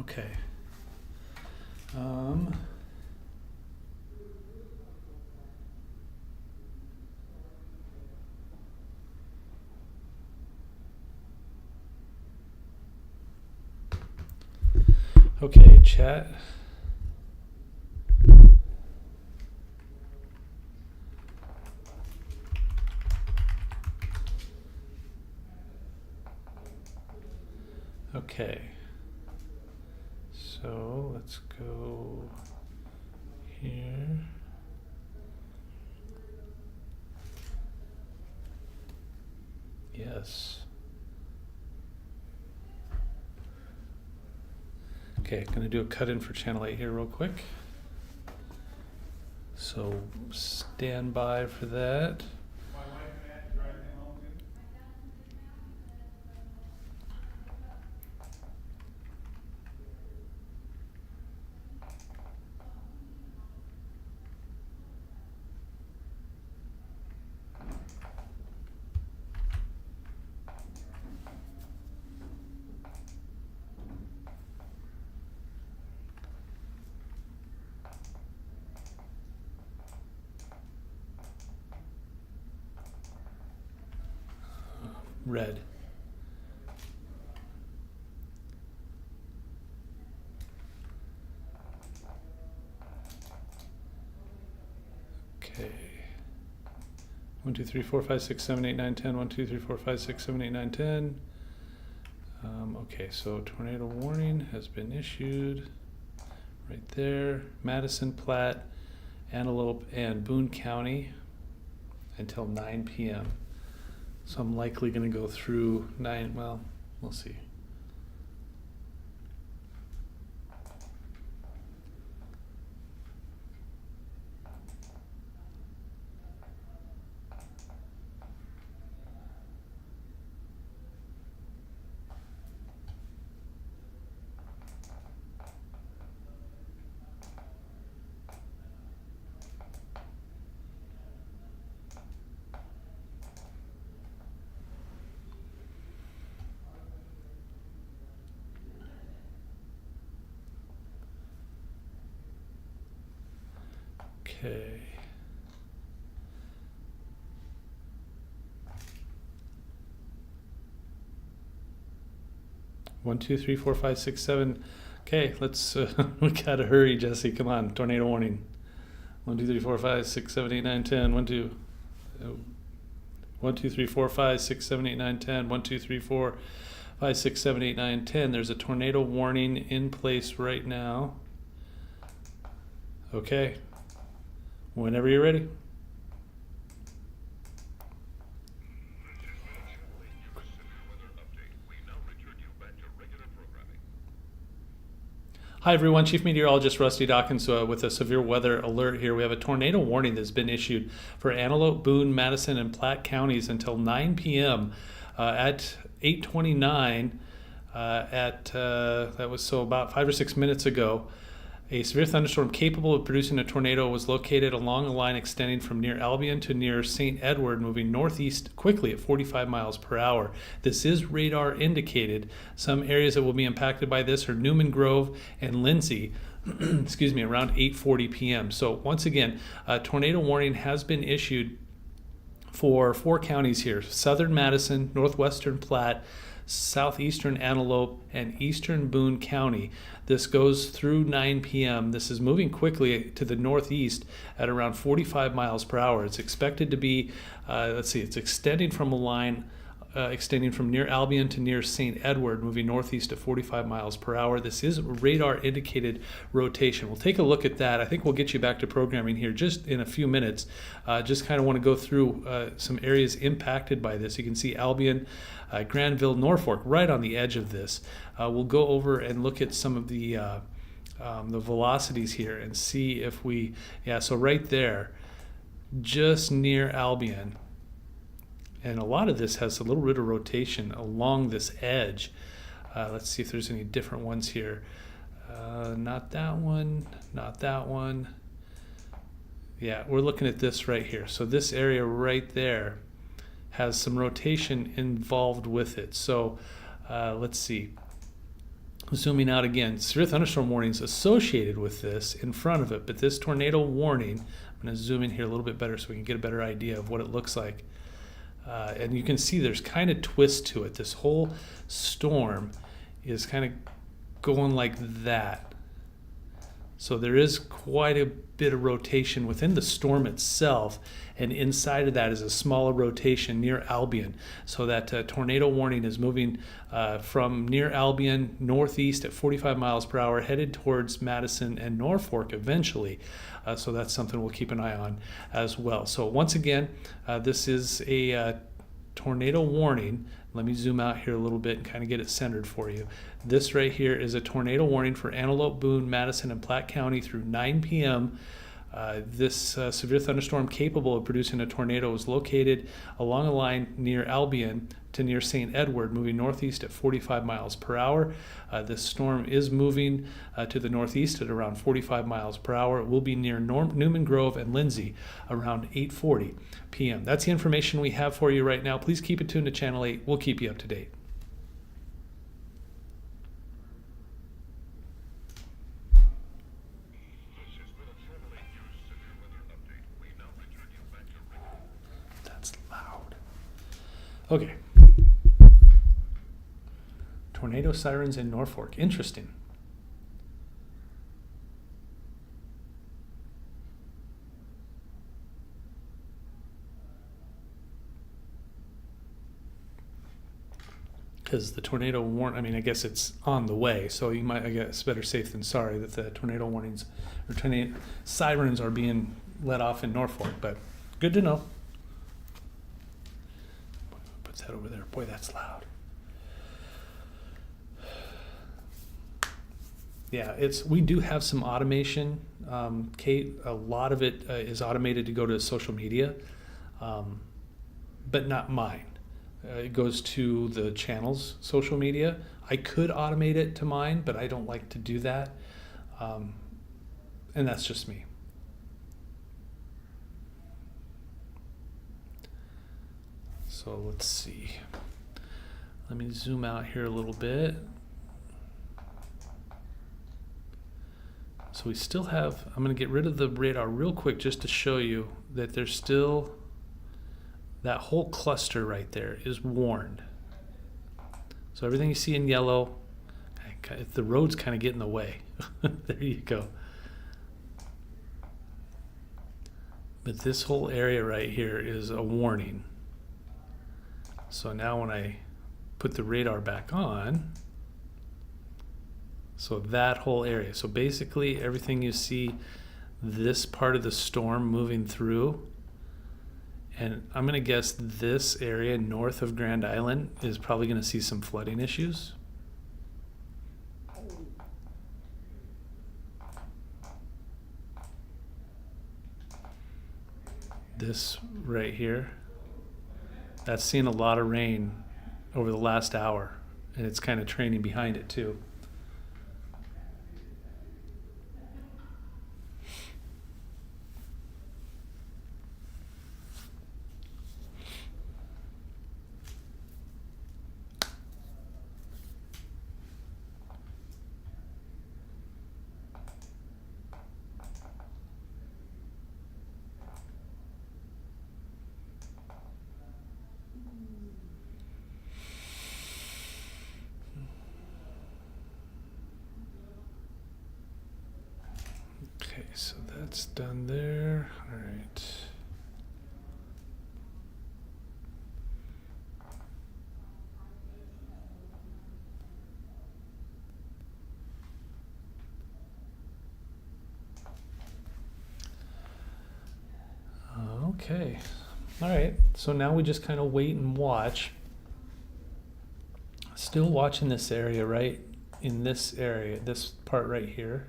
Okay. Okay, chat. Okay. So let's go here. Yes. Okay, gonna do a cut in for channel 8 here real quick. So stand by for that. Red. Okay. 1, 2, 3, 4, 5, 6, 7, 8, 9, 10. 1, 2, 3, 4, 5, 6, 7, 8, 9, 10. Okay, so tornado warning has been issued right there. Madison, Platte, Antelope, and Boone County until 9 p.m. So I'm likely going to go through 9, well, we'll see. Okay. One, two, three, four, five, six, seven. Okay, let's. We gotta hurry, Jesse. Come on, tornado warning. 1, 2, 3, 4, 5, 6, 7, 8, 9, 10. 1, 2. 1, 2, 3, 4, 5, 6, 7, 8, 9, 10. 1, 2, 3, 4, 5, 6, 7, 8, 9, 10. There's a tornado warning in place right now. Okay. Whenever you're ready. Hi everyone, Chief Meteorologist Rusty Dawkins with a severe weather alert here. We have a tornado warning that's been issued for Antelope, Boone, Madison, and Platte counties until 9 p.m. At 8:29. That was so about 5 or 6 minutes ago. A severe thunderstorm capable of producing a tornado was located along a line extending from near Albion to near St. Edward, moving northeast quickly at 45 miles per hour. This is radar indicated. Some areas that will be impacted by this are Newman Grove and Lindsay, excuse me, around 8:40 p.m. So once again, a tornado warning has been issued for 4 counties here: southern Madison, northwestern Platte, southeastern Antelope, and eastern Boone County. This goes through 9 p.m. This is moving quickly to the northeast at around 45 miles per hour. It's expected to be, it's extending from a line extending from near Albion to near St. Edward, moving northeast at 45 miles per hour. This is radar indicated rotation. We'll take a look at that. I think we'll get you back to programming here just in a few minutes. Just kind of want to go through some areas impacted by this. You can see Albion, Granville, Norfolk, right on the edge of this. We'll go over and look at some of the velocities here and see if we, so right there, just near Albion. And a lot of this has a little bit of rotation along this edge. Let's see if there's any different ones here. Not that one, not that one. Yeah, we're looking at this right here. So this area right there has some rotation involved with it. So let's see. Zooming out again, severe thunderstorm warnings associated with this in front of it, but this tornado warning, I'm going to zoom in here a little bit better so we can get a better idea of what it looks like. And you can see there's kind of twist to it. This whole storm is kind of going like that. So there is quite a bit of rotation within the storm itself, and inside of that is a smaller rotation near Albion. So that tornado warning is moving from near Albion northeast at 45 miles per hour, headed towards Madison and Norfolk eventually. So that's something we'll keep an eye on as well. So once again, this is a tornado warning. Let me zoom out here a little bit and kind of get it centered for you. This right here is a tornado warning for Antelope, Boone, Madison, and Platte County through 9 p.m. This severe thunderstorm capable of producing a tornado is located along a line near Albion to near St. Edward, moving northeast at 45 miles per hour. This storm is moving to the northeast at around 45 miles per hour. It will be near Newman Grove and Lindsay around 8:40 p.m. That's the information we have for you right now. Please keep it tuned to Channel 8. We'll keep you up to date. That's loud. Okay. Tornado sirens in Norfolk. Interesting. Because the tornado warn, I guess it's on the way, so you might, I guess, better safe than sorry that the tornado warnings or tornado sirens are being let off in Norfolk, but good to know. Put that over there. Boy, that's loud. Yeah, we do have some automation, Kate. A lot of it is automated to go to social media, but not mine. It goes to the channel's social media. I could automate it to mine, but I don't like to do that, and that's just me. So let's see. Let me zoom out here a little bit. So we still have, I'm going to get rid of the radar real quick just to show you that there's still, that whole cluster right there is warned. So everything you see in yellow, the road's kind of getting in the way. There you go. But this whole area right here is a warning. So now when I put the radar back on, so that whole area. So basically everything you see, this part of the storm moving through, and I'm going to guess this area north of Grand Island is probably going to see some flooding issues. This right here, that's seen a lot of rain over the last hour, and it's kind of training behind it too. Okay, so that's done there. All right. Okay. All right. So now we just kind of wait and watch. Still watching this area, right? In this area, this part right here.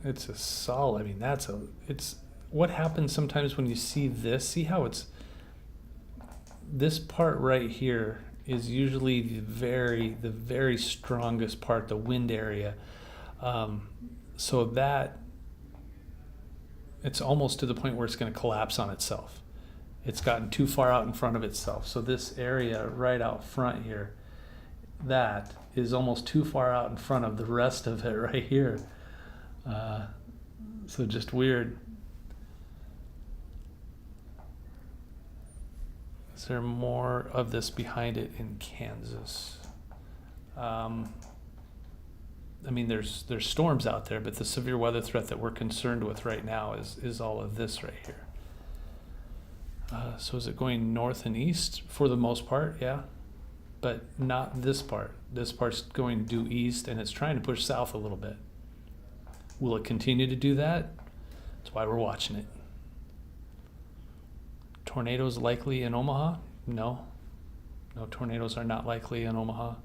It's a solid, it's what happens sometimes when you see this, see how this part right here is usually the very strongest part, the wind area. So that it's almost to the point where it's going to collapse on itself. It's gotten too far out in front of itself. So this area right out front here, that is almost too far out in front of the rest of it right here. So just weird. Is there more of this behind it in Kansas? I mean, there's storms out there, but the severe weather threat that we're concerned with right now is all of this right here. So is it going north and east for the most part? Yeah, but not this part. This part's going due east, and it's trying to push south a little bit. Will it continue to do that? That's why we're watching it. Tornadoes likely in Omaha? No. No, tornadoes are not likely in Omaha.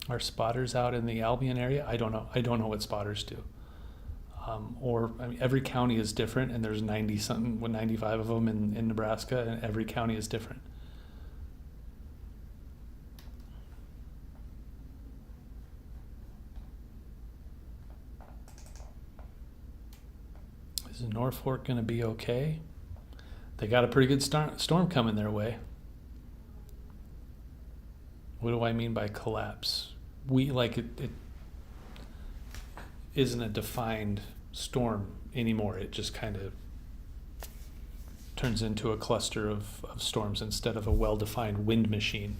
Are spotters out in the Albion area? I don't know. I don't know what spotters do. I mean, every county is different, and there's 95 of them in Nebraska, and every county is different. Is Norfolk going to be okay? They got a pretty good storm coming their way. What do I mean by collapse? It isn't a defined storm anymore. It just kind of turns into a cluster of storms instead of a well-defined wind machine.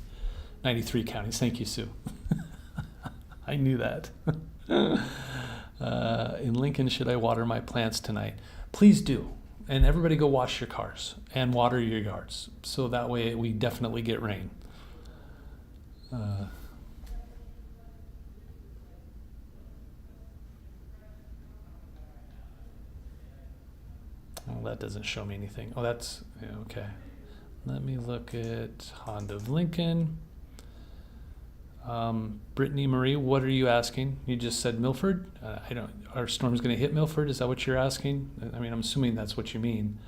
93 counties. Thank you, Sue. I knew that. In Lincoln, should I water my plants tonight? Please do. And everybody go wash your cars and water your yards. So that way we definitely get rain. Well, that doesn't show me anything. Oh, that's yeah, okay. Let me look at Honda of Lincoln. Brittany Marie, what are you asking? You just said Milford. I don't. Are storms going to hit Milford? Is that what you're asking? I mean, I'm assuming that's what you mean.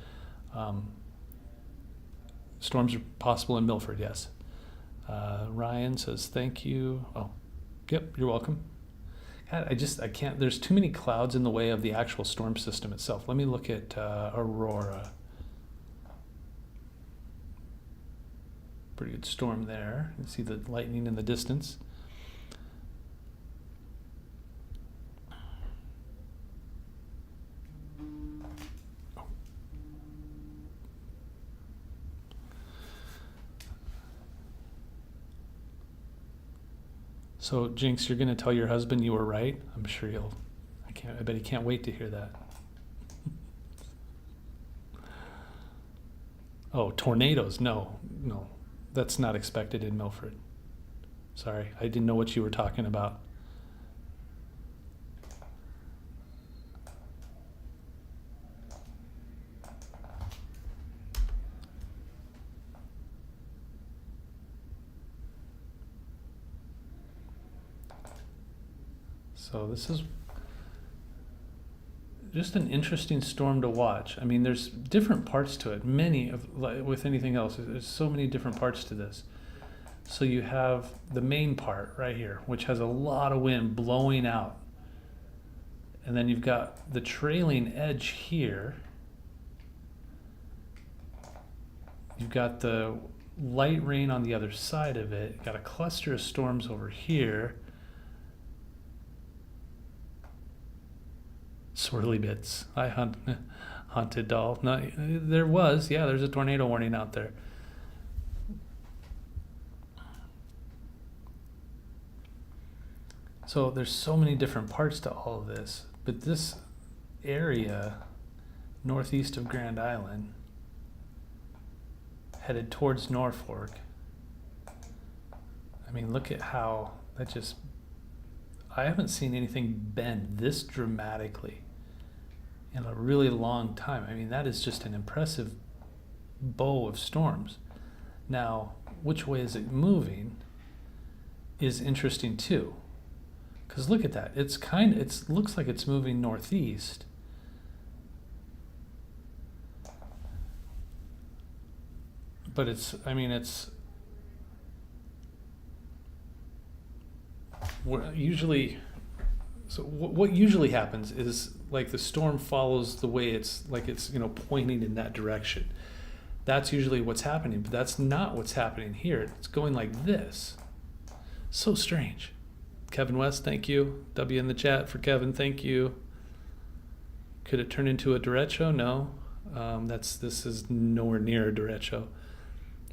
Storms are possible in Milford. Yes. Ryan says thank you. Oh, yep. You're welcome. God, I can't. There's too many clouds in the way of the actual storm system itself. Let me look at Aurora. Pretty good storm there. You can see the lightning in the distance. So Jinx, you're going to tell your husband you were right? I'm sure I bet he can't wait to hear that. Oh, tornadoes. No. That's not expected in Milford. Sorry, I didn't know what you were talking about. So this is just an interesting storm to watch. I mean, there's different parts to it. With anything else, there's so many different parts to this. So you have the main part right here, which has a lot of wind blowing out. And then you've got the trailing edge here. You've got the light rain on the other side of it. You've got a cluster of storms over here. Swirly bits. Haunted doll. No, there's a tornado warning out there. So there's so many different parts to all of this, but this area northeast of Grand Island, headed towards Norfolk. I mean, look at how I haven't seen anything bend this dramatically in a really long time. I mean, that is just an impressive bow of storms. Now, which way is it moving is interesting too. Because look at that. It looks like it's moving northeast. But what usually happens is like the storm follows the way it's pointing in that direction. That's usually what's happening, but that's not what's happening here. It's going like this. So strange. Kevin West, thank you. W in the chat for Kevin, thank you. Could it turn into a derecho? No. This is nowhere near a derecho.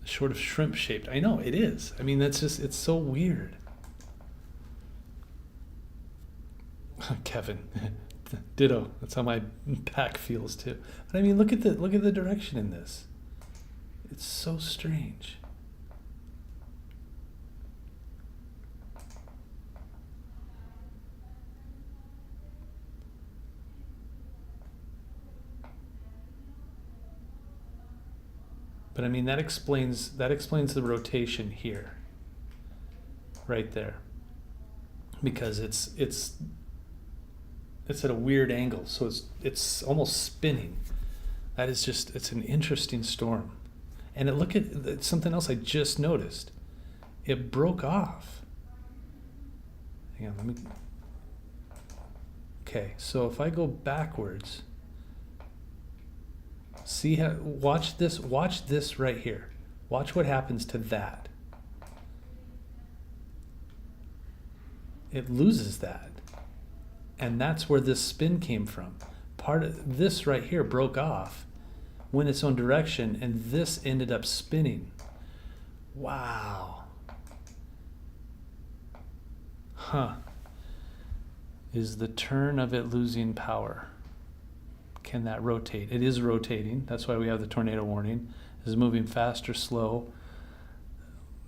Short of shrimp shaped. I know, it is. I mean, it's so weird. Kevin, ditto. That's how my back feels too. But I mean, look at the direction in this. It's so strange. But I mean, that explains the rotation here, right there, because it's at a weird angle, so it's almost spinning. That is just, it's an interesting storm. And look at something else I just noticed. It broke off. Hang on, let me. Okay, so if I go backwards. See how, watch this right here. Watch what happens to that. It loses that. And that's where this spin came from. Part of this right here broke off, went its own direction, and this ended up spinning. Wow. Huh. Is the turn of it losing power? Can that rotate? It is rotating. That's why we have the tornado warning. Is it moving fast or slow?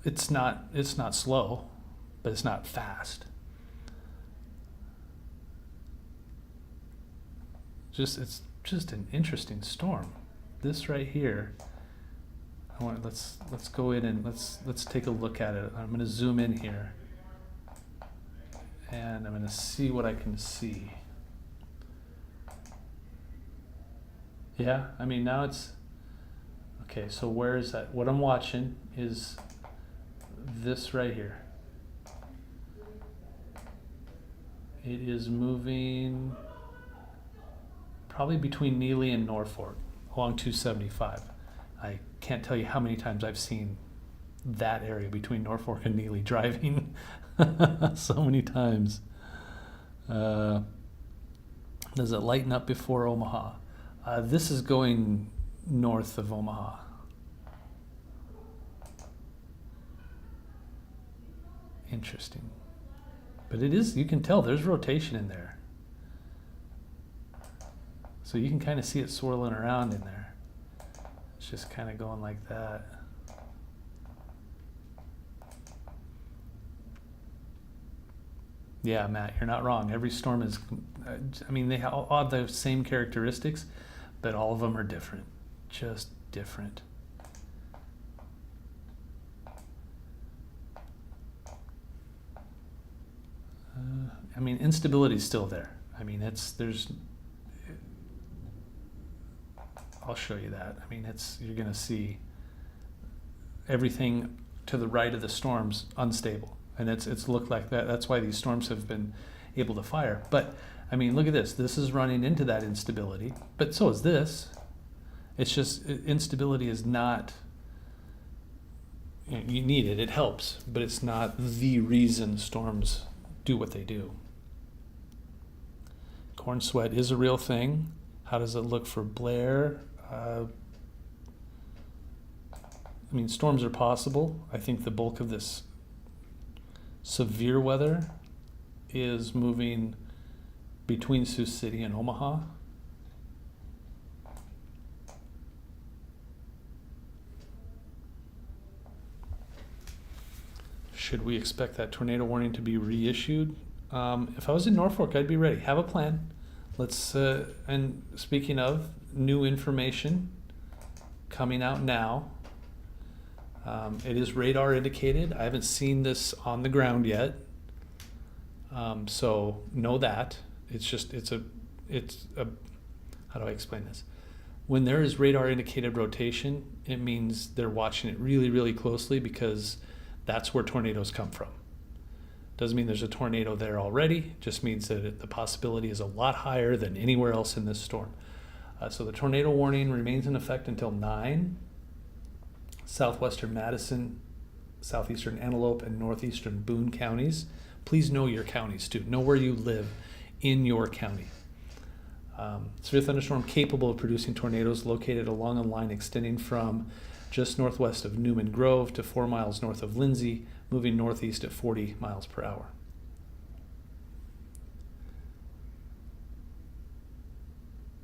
It's not slow, but it's not fast. It's just an interesting storm. This right here, let's go in and let's take a look at it. I'm going to zoom in here, and I'm going to see what I can see. Yeah, I mean, now it's okay. So where is that? What I'm watching is this right here. It is moving probably between Neely and Norfolk along 275. I can't tell you how many times I've seen that area between Norfolk and Neely driving. So many times. Does it lighten up before Omaha? This is going north of Omaha. Interesting. But it is, you can tell there's rotation in there. So you can kind of see it swirling around in there. It's just kind of going like that. Yeah, Matt, you're not wrong. Every storm is, I mean, they all have the same characteristics, but all of them are different. Just different. I mean, instability is still there. I mean, I'll show you that. I mean, you're going to see everything to the right of the storms unstable. And it's looked like that. That's why these storms have been able to fire. But, I mean, look at this. This is running into that instability. But so is this. It's just, instability is not, you need it. It helps. But it's not the reason storms do what they do. Corn sweat is a real thing. How does it look for Blair? I mean, storms are possible. I think the bulk of this severe weather is moving between Sioux City and Omaha. Should we expect that tornado warning to be reissued? If I was in Norfolk, I'd be ready. Have a plan. Let's, and speaking of new information coming out now, it is radar indicated. I haven't seen this on the ground yet. So know that. It's a, how do I explain this? When there is radar indicated rotation, it means they're watching it really, really closely because that's where tornadoes come from. Doesn't mean there's a tornado there already, just means that the possibility is a lot higher than anywhere else in this storm. So the tornado warning remains in effect until 9. southwestern Madison, southeastern Antelope, and northeastern Boone counties. Please know your counties too. Know where you live in your county. Severe thunderstorm capable of producing tornadoes located along a line extending from just northwest of Newman Grove to 4 miles north of Lindsay, moving northeast at 40 miles per hour.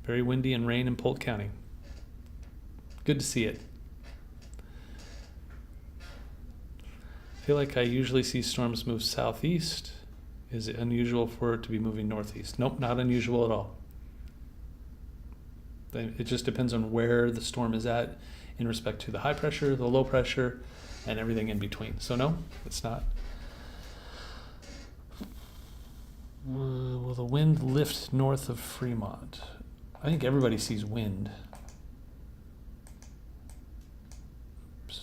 Very windy and rain in Polk County. Good to see it. I feel like I usually see storms move southeast. Is it unusual for it to be moving northeast? Nope, not unusual at all. It just depends on where the storm is at in respect to the high pressure, the low pressure, and everything in between. So no, it's not. Will the wind lift north of Fremont? I think everybody sees wind. Oops.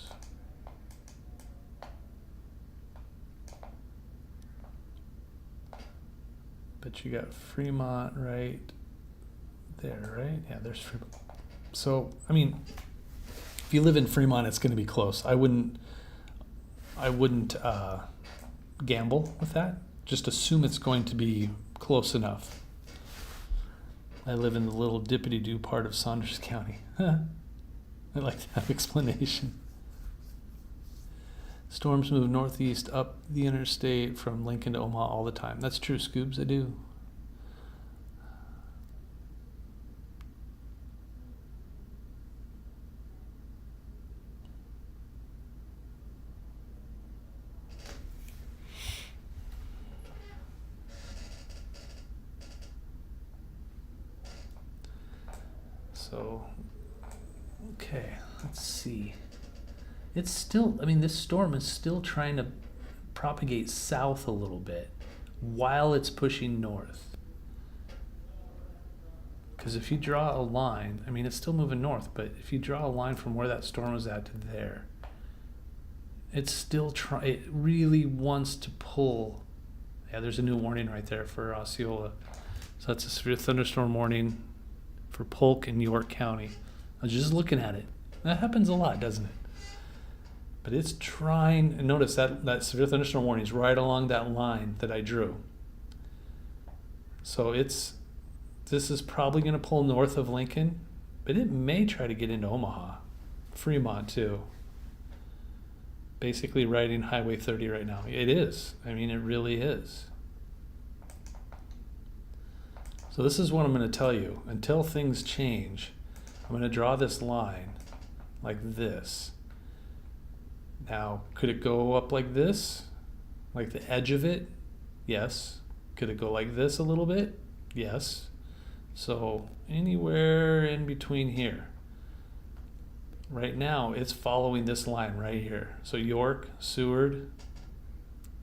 But you got Fremont right there, right? Yeah, there's Fremont. So, I mean, if you live in Fremont, it's going to be close. I wouldn't gamble with that. Just assume it's going to be close enough. I live in the little dippity-doo part of Saunders County. I like that explanation. Storms move northeast up the interstate from Lincoln to Omaha all the time. That's true, Scoobs, I do. So, okay, let's see. It's still, I mean, this storm is still trying to propagate south a little bit while it's pushing north. Because if you draw a line, I mean, it's still moving north, but if you draw a line from where that storm was at to there, it's still it really wants to pull. Yeah, there's a new warning right there for Osceola. So that's a severe thunderstorm warning for Polk and York County. I was just looking at it. That happens a lot, doesn't it? But it's trying, and notice that severe thunderstorm warning is right along that line that I drew. So this is probably going to pull north of Lincoln, but it may try to get into Omaha, Fremont too. Basically riding Highway 30 right now. It is. I mean, it really is. So this is what I'm going to tell you. Until things change, I'm going to draw this line like this. Now, could it go up like this? Like the edge of it? Yes. Could it go like this a little bit? Yes. So anywhere in between here. Right now, it's following this line right here. So York, Seward,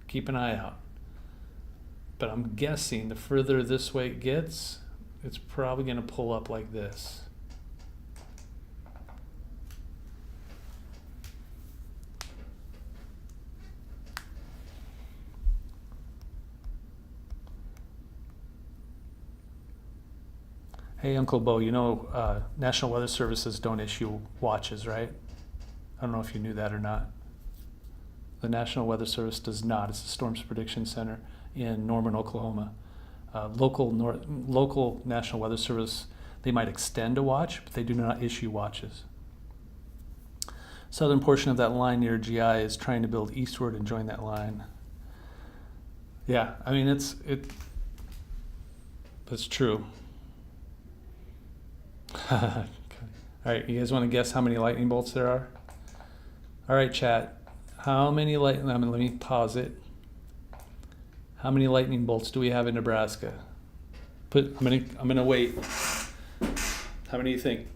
keep an eye out. But I'm guessing the further this way it gets, it's probably going to pull up like this. Hey, Uncle Bo, you know National Weather Services don't issue watches, right? I don't know if you knew that or not. The National Weather Service does not. It's the Storms Prediction Center in Norman, Oklahoma. Local National Weather Service, they might extend a watch, but they do not issue watches. Southern portion of that line near GI is trying to build eastward and join that line. Yeah, I mean, that's true. All right, you guys want to guess how many lightning bolts there are? All right, chat. How many let me pause it. How many lightning bolts do we have in Nebraska? I'm gonna wait. How many do you think?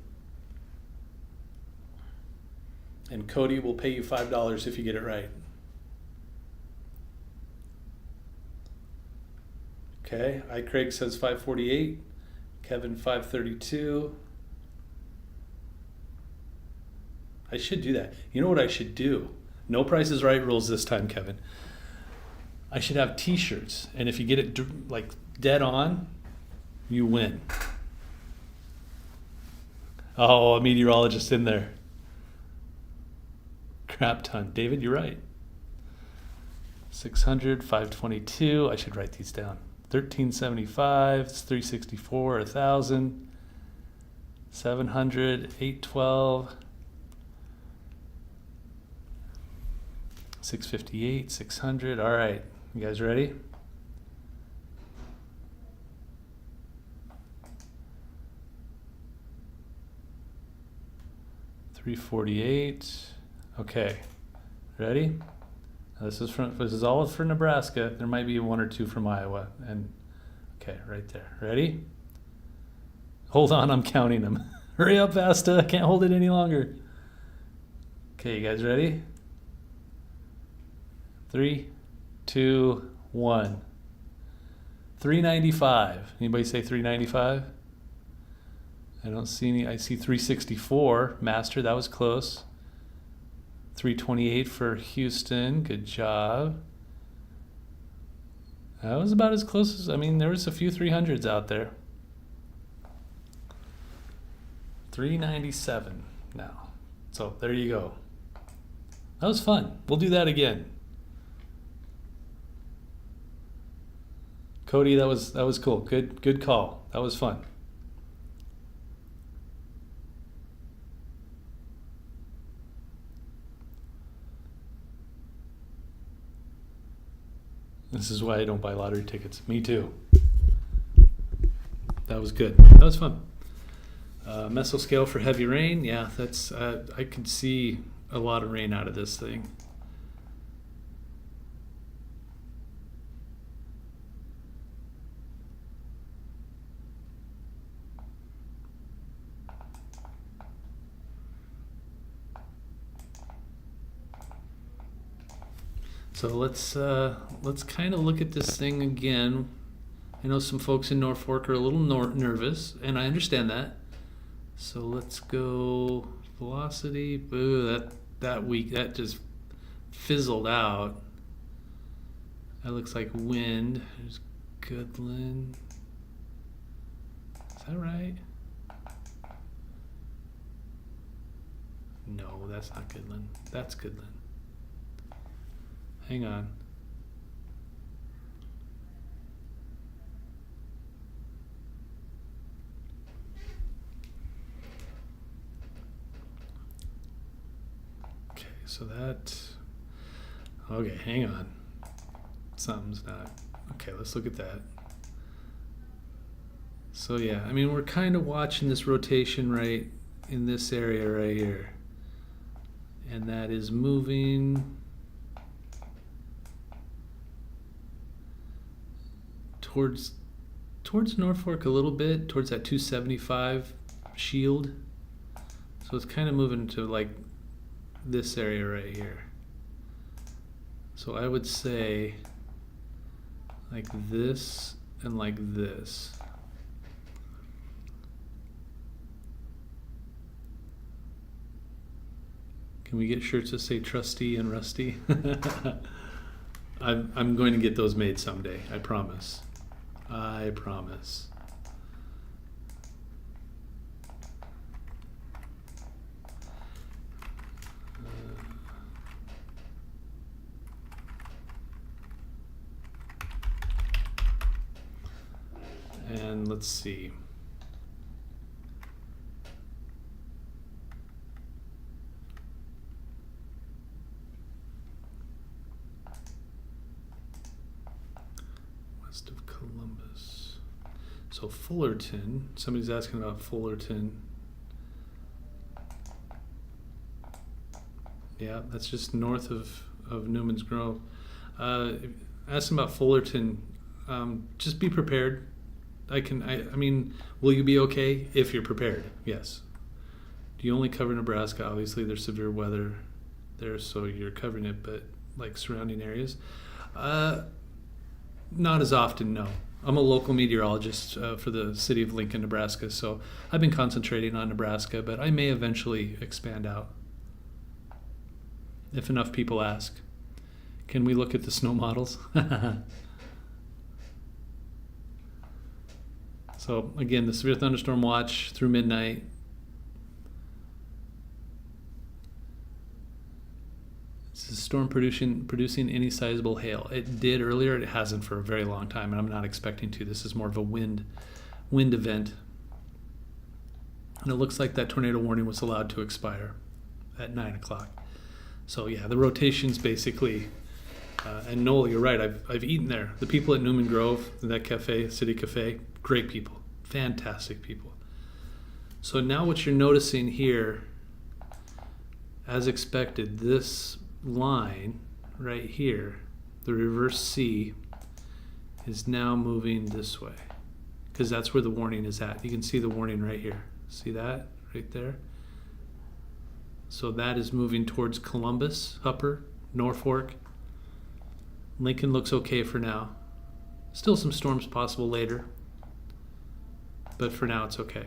And Cody will pay you $5 if you get it right. Okay, Craig says 548. Kevin 532. I should do that. You know what I should do? No Price is Right rules this time, Kevin. I should have t-shirts, and if you get it like dead on, you win. Oh, a meteorologist in there. Crap ton. David, you're right. 600, 522. I should write these down. 1375, 364, 1000, 700, 812, 658, 600. All right. You guys ready? $348. Okay. Ready? This is all for Nebraska. There might be one or two from Iowa. And okay, right there. Ready? Hold on, I'm counting them. Hurry up, Vasta. I can't hold it any longer. Okay, you guys ready? 3, 2, 1. 395. Anybody say 395? I don't see any. I see 364. Master, that was close. 328 for Houston. Good job. That was about as close as, I mean, there was a few 300s out there. 397 now. So there you go. That was fun. We'll do that again. Cody, that was cool. Good call. That was fun. This is why I don't buy lottery tickets. Me too. That was good. That was fun. Mesoscale for heavy rain. Yeah, that's. I could see a lot of rain out of this thing. So let's kind of look at this thing again. I know some folks in Norfolk are a little nervous, and I understand that. So let's go velocity. Boo, that just fizzled out. That looks like wind. There's Goodland. Is that right? No, that's not Goodland. That's Goodland. Hang on. Okay, so that. Okay, hang on. Something's not. Okay, let's look at that. So, yeah, I mean, we're kind of watching this rotation right in this area right here. And that is moving towards Norfolk a little bit, towards that 275 shield. So it's kind of moving to like this area right here. So I would say like this and like this. Can we get shirts that say trusty and rusty? I'm going to get those made someday, I promise. I promise. And let's see. West of Columbus. So Fullerton, somebody's asking about Fullerton. Yeah, that's just north of Newman's Grove. Ask them about Fullerton. Just be prepared. I mean, will you be okay if you're prepared? Yes. Do you only cover Nebraska? Obviously, there's severe weather there, so you're covering it, but like surrounding areas. Not as often, no. I'm a local meteorologist for the city of Lincoln, Nebraska, so I've been concentrating on Nebraska, but I may eventually expand out if enough people ask. Can we look at the snow models? So again, the severe thunderstorm watch through midnight. Is the storm producing any sizable hail? It did earlier. It hasn't for a very long time, and I'm not expecting to. This is more of a wind event. And it looks like that tornado warning was allowed to expire at 9 o'clock. So yeah, the rotation's basically, and Noel, you're right, I've eaten there. The people at Newman Grove, that cafe, City Cafe, great people, fantastic people. So now what you're noticing here, as expected, this line right here, the reverse C, is now moving this way, because that's where the warning is at. You can see the warning right here. See that right there? So that is moving towards Columbus, Upper, Norfolk. Lincoln looks okay for now. Still some storms possible later, but for now it's okay.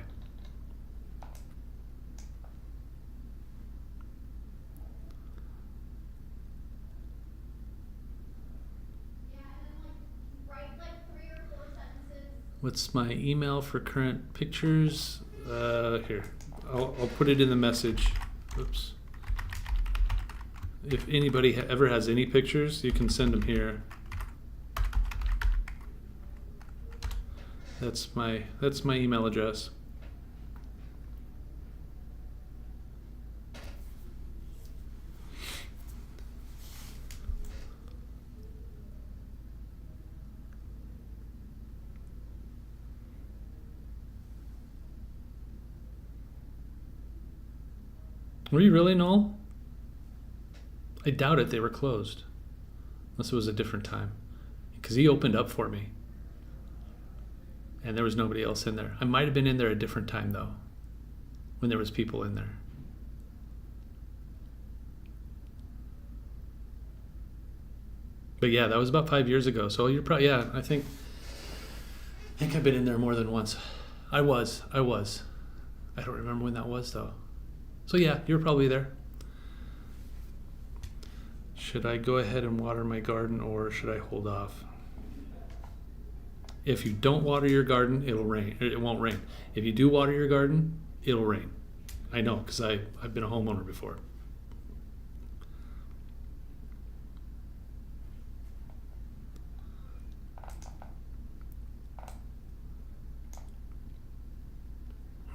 What's my email for current pictures? Here, I'll put it in the message. Oops. If anybody ever has any pictures, you can send them here. That's my email address. Were you really, Noel? I doubt it. They were closed. Unless it was a different time. Because he opened up for me. And there was nobody else in there. I might have been in there a different time, though. When there was people in there. But yeah, that was about 5 years ago. So you're probably, yeah, I think I've been in there more than once. I was. I don't remember when that was, though. So yeah, you're probably there. Should I go ahead and water my garden, or should I hold off? If you don't water your garden, it'll rain. It won't rain. If you do water your garden, it'll rain. I know, because I've been a homeowner before.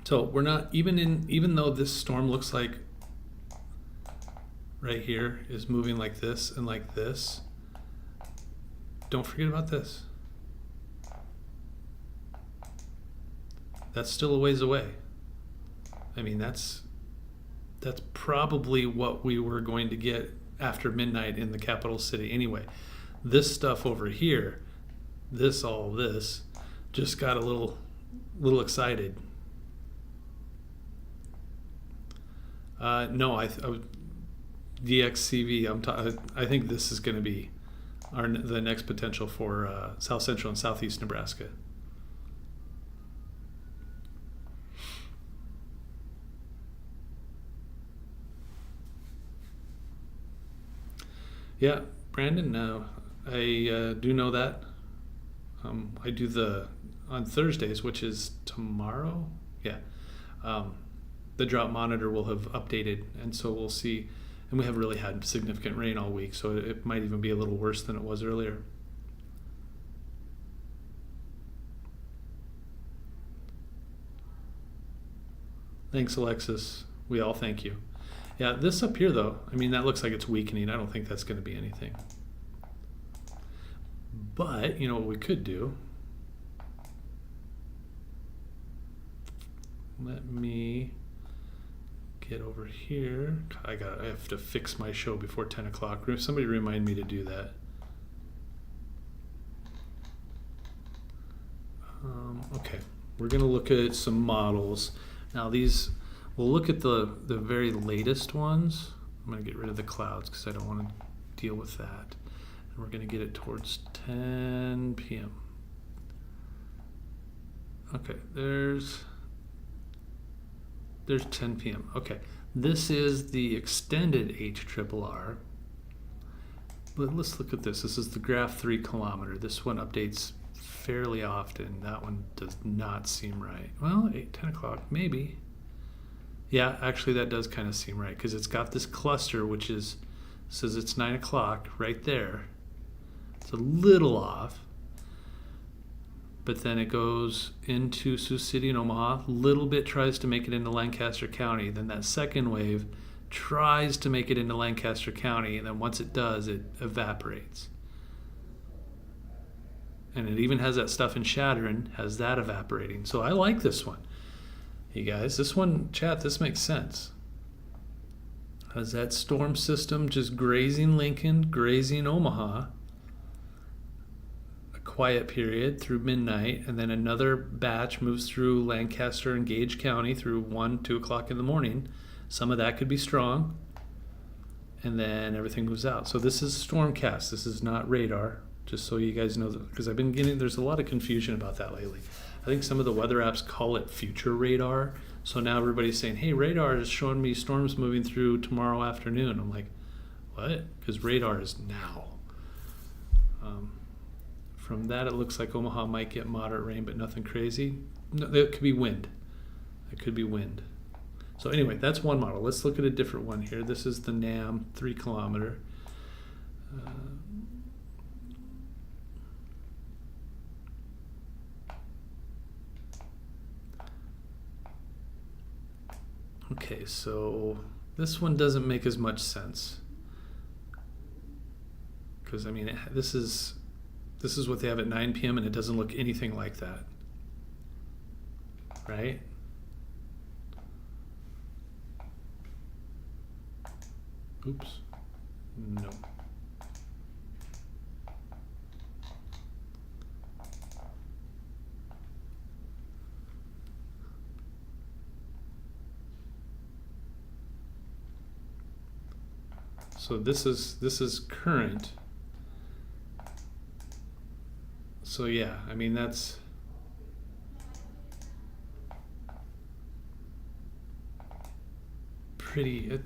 So we're not even though this storm looks like right here is moving like this and like this, don't forget about this. That's still a ways away. I mean, that's probably what we were going to get after midnight in the capital city anyway. This stuff over here, all this, just got a little excited. No, DXCV. I think this is going to be the next potential for South Central and Southeast Nebraska. Yeah, Brandon. I do know that. I do on Thursdays, which is tomorrow. Yeah. The drought monitor will have updated, and so we'll see. And we have really had significant rain all week, so it might even be a little worse than it was earlier. Thanks, Alexis. We all thank you. Yeah, this up here, though, I mean, that looks like it's weakening. I don't think that's going to be anything. But, you know what we could do? Let me get over here. I have to fix my show before 10 o'clock. Somebody remind me to do that. Okay, we're going to look at some models. Now we'll look at the very latest ones. I'm going to get rid of the clouds because I don't want to deal with that. And we're going to get it towards 10 p.m. Okay, there's 10 p.m. Okay, this is the extended HRRR. But let's look at this. This is the graph 3 kilometer. This one updates fairly often. That one does not seem right. Well, 10 o'clock, maybe. Yeah, actually that does kind of seem right because it's got this cluster which is says it's 9 o'clock right there. It's a little off. But then it goes into Sioux City and Omaha. Little bit tries to make it into Lancaster County. Then that second wave tries to make it into Lancaster County. And then once it does, it evaporates. And it even has that stuff in Chadron, has that evaporating. So I like this one. You guys, this one, chat, this makes sense. Has that storm system just grazing Lincoln, grazing Omaha. Quiet period through midnight, and then another batch moves through Lancaster and Gage County through 1, 2 o'clock in the morning. Some of that could be strong, and then everything moves out. So this is Stormcast. This is not radar, just so you guys know, because I've been getting, there's a lot of confusion about that lately. I think some of the weather apps call it future radar. So now everybody's saying, hey, radar is showing me storms moving through tomorrow afternoon. I'm like, what? Because radar is now. From that, it looks like Omaha might get moderate rain, but nothing crazy. No, it could be wind. It could be wind. So anyway, that's one model. Let's look at a different one here. This is the NAM 3 kilometer. Okay, so this one doesn't make as much sense. Because, I mean, this is what they have at 9 p.m. and it doesn't look anything like that. Right? Oops. No. So this is current. So yeah, I mean that's pretty, that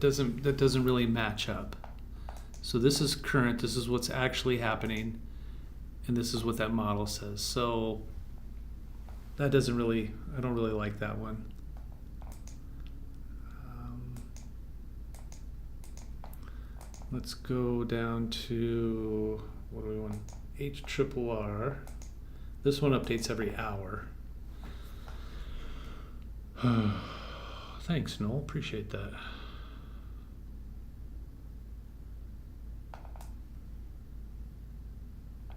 doesn't really match up. So this is current, this is what's actually happening, and this is what that model says. So that doesn't really, I don't really like that one. Let's go down to, what do we want? HRRR. This one updates every hour. Thanks, Noel. Appreciate that.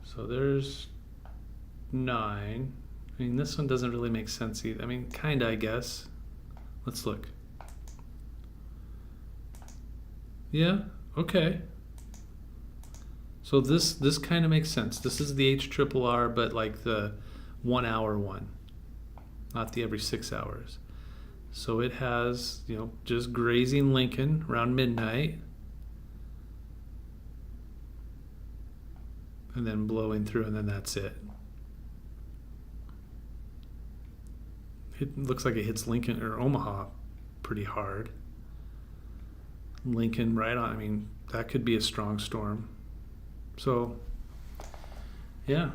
So there's 9. I mean, this one doesn't really make sense either. I mean, kinda, I guess. Let's look. Yeah, okay. So this kind of makes sense. This is the HRRR, but like the 1 hour one, not the every 6 hours. So it has, you know, just grazing Lincoln around midnight, and then blowing through, and then that's it. It looks like it hits Lincoln or Omaha pretty hard. Lincoln right on. I mean, that could be a strong storm. So, yeah.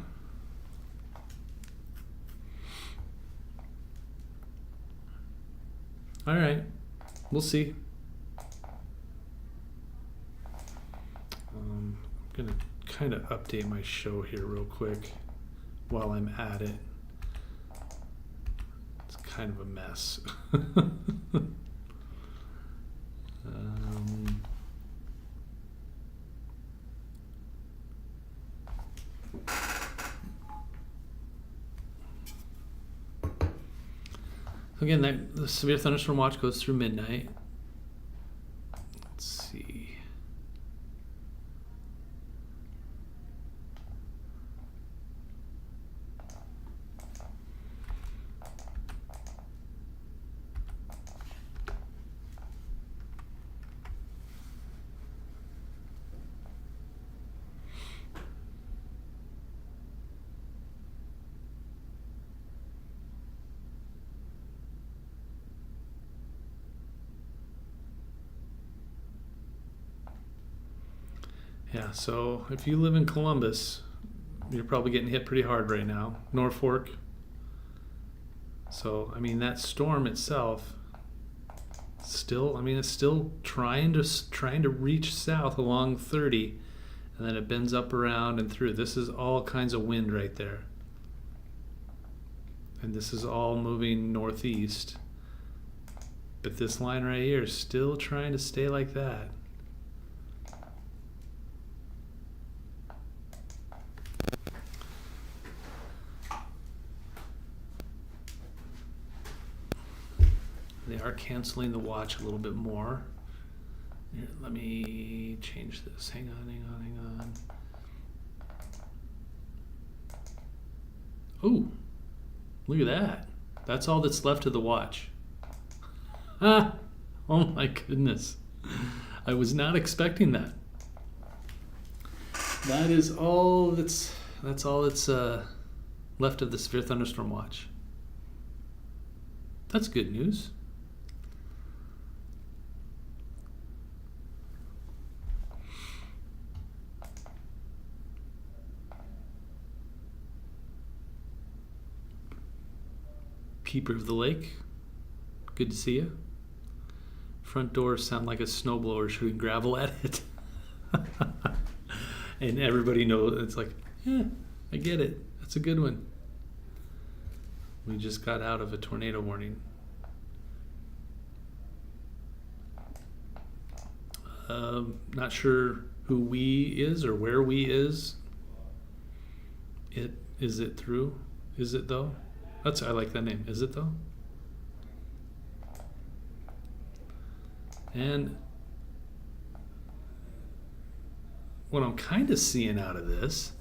All right, we'll see. I'm gonna kind of update my show here real quick while I'm at it. It's kind of a mess. Again, the severe thunderstorm watch goes through midnight. Let's see. Yeah, so if you live in Columbus, you're probably getting hit pretty hard right now. Norfolk. So, I mean, that storm itself, Still, I mean, it's still trying to reach south along 30, and then it bends up around and through. This is all kinds of wind right there. And this is all moving northeast. But this line right here is still trying to stay like that. They are canceling the watch a little bit more. Here, let me change this. Hang on. Oh, look at that. That's all that's left of the watch. Ah, oh my goodness. I was not expecting that. That is all that's all that's left of the severe thunderstorm watch. That's good news. Keeper of the lake, good to see you. Front doors sound like a snowblower shooting gravel at it. And everybody knows, it's like, yeah, I get it. That's a good one. We just got out of a tornado warning. Not sure who we is or where we is. Is it through? Is it though? I like that name. Is it though? And what I'm kind of seeing out of this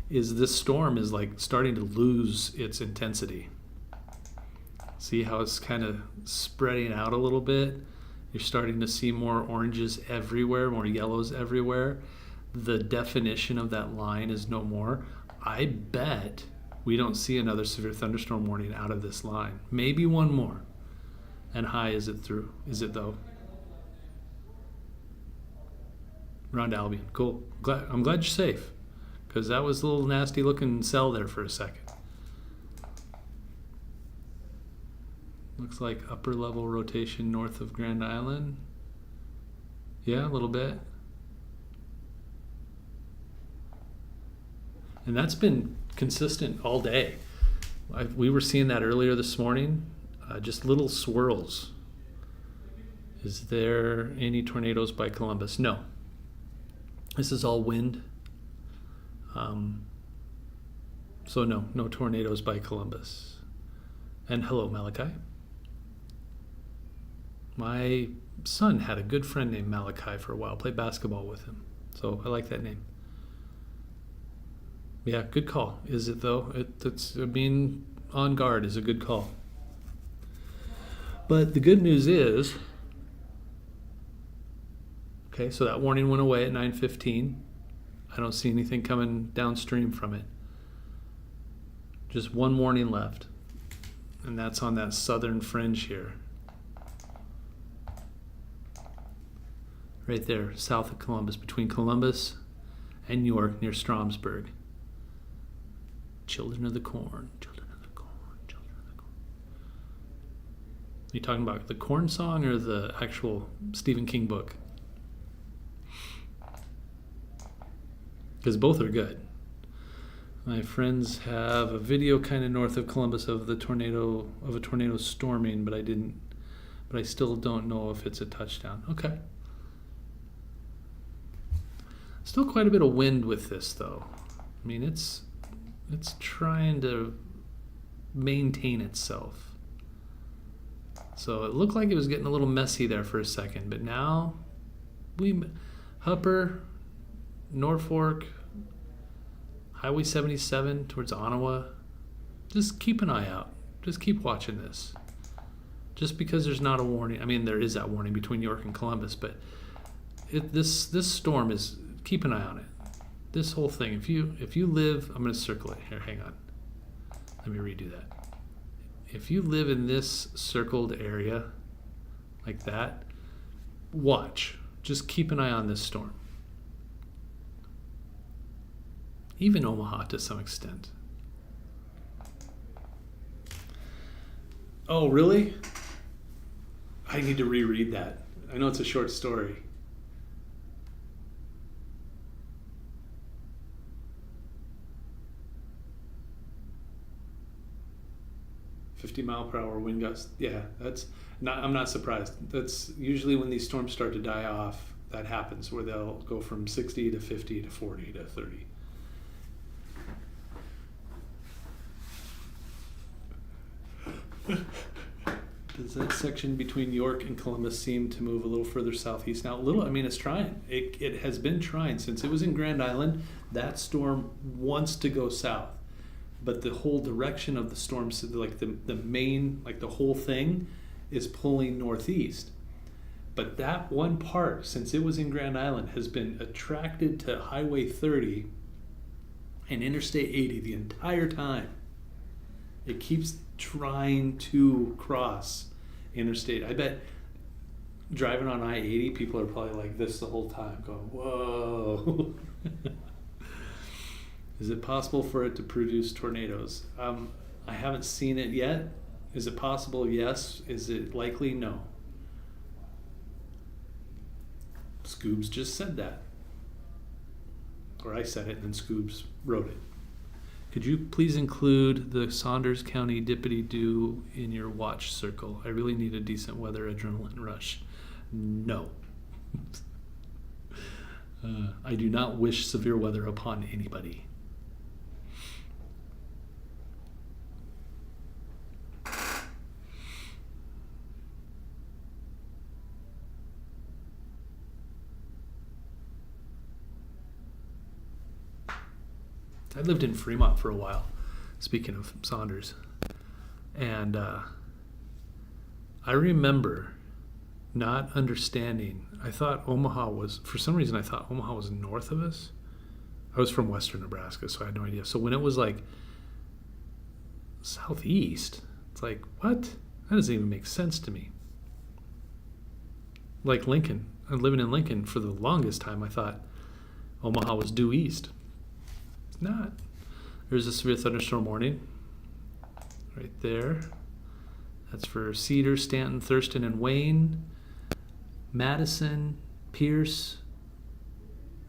is this storm is like starting to lose its intensity. See how it's kind of spreading out a little bit? You're starting to see more oranges everywhere, more yellows everywhere. The definition of that line is no more. I bet we don't see another severe thunderstorm warning out of this line. Maybe one more. And high is it through? Is it though? Around Albion. Cool. I'm glad you're safe, because that was a little nasty looking cell there for a second. Looks like upper level rotation north of Grand Island. Yeah, a little bit. And that's been consistent all day. We were seeing that earlier this morning, just little swirls. Is there any tornadoes by Columbus? No. This is all wind. So no tornadoes by Columbus. And hello, Malachi. My son had a good friend named Malachi for a while, played basketball with him. So I like that name. Yeah, good call. Is it though? It's being on guard is a good call. But the good news is, okay, so that warning went away at 9:15. I don't see anything coming downstream from it. Just one warning left, and that's on that southern fringe here. Right there, south of Columbus, between Columbus and York, near Stromsburg. Children of the corn, children of the corn, children of the corn. Are you talking about the corn song or the actual Stephen King book? Because both are good. My friends have a video kind of north of Columbus of a tornado storming, but I still don't know if it's a touchdown. Okay. Still quite a bit of wind with this though. I mean, it's trying to maintain itself. So it looked like it was getting a little messy there for a second, but now Hupper, Norfolk, Highway 77 towards Ottawa, just keep an eye out. Just keep watching this. Just because there's not a warning, I mean there is that warning between York and Columbus, but this storm is, keep an eye on it. This whole thing, if you live, I'm going to circle it here, hang on. Let me redo that. If you live in this circled area like that, watch. Just keep an eye on this storm. Even Omaha to some extent. Oh, really? I need to reread that. I know it's a short story. "50-mile-per-hour wind gusts." Yeah, that's not. I'm not surprised. That's usually when these storms start to die off. That happens where they'll go from 60 to 50 to 40 to 30. Does that section between York and Columbus seem to move a little further southeast now? A little. I mean, it's trying. It has been trying since it was in Grand Island. That storm wants to go south, but the whole direction of the storm, so like the main, like the whole thing, is pulling northeast. But that one part, since it was in Grand Island, has been attracted to Highway 30 and Interstate 80 the entire time. It keeps trying to cross interstate. I bet driving on I-80, people are probably like this the whole time, going, whoa. Is it possible for it to produce tornadoes? I haven't seen it yet. Is it possible? Yes. Is it likely? No. Scoobs just said that. Or I said it and then Scoobs wrote it. Could you please include the Saunders County Dippity-Doo in your watch circle? I really need a decent weather adrenaline rush. No. I do not wish severe weather upon anybody. I lived in Fremont for a while, speaking of Saunders. And I remember not understanding. I thought Omaha was, for some reason, I thought Omaha was north of us. I was from western Nebraska, so I had no idea. So when it was like southeast, it's like, what? That doesn't even make sense to me. Like Lincoln. I'm living in Lincoln for the longest time. I thought Omaha was due east. Not. There's a severe thunderstorm warning right there. That's for Cedar, Stanton, Thurston, and Wayne. Madison, Pierce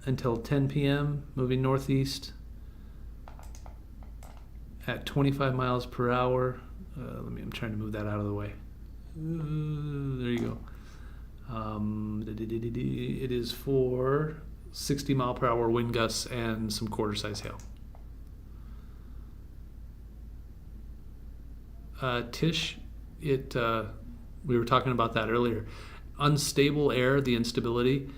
until 10 p.m. moving northeast at 25 miles per hour. I'm trying to move that out of the way. There you go. It is for 60-mile-per-hour wind gusts and some quarter-size hail. Tish, we were talking about that earlier. Unstable air, the instability,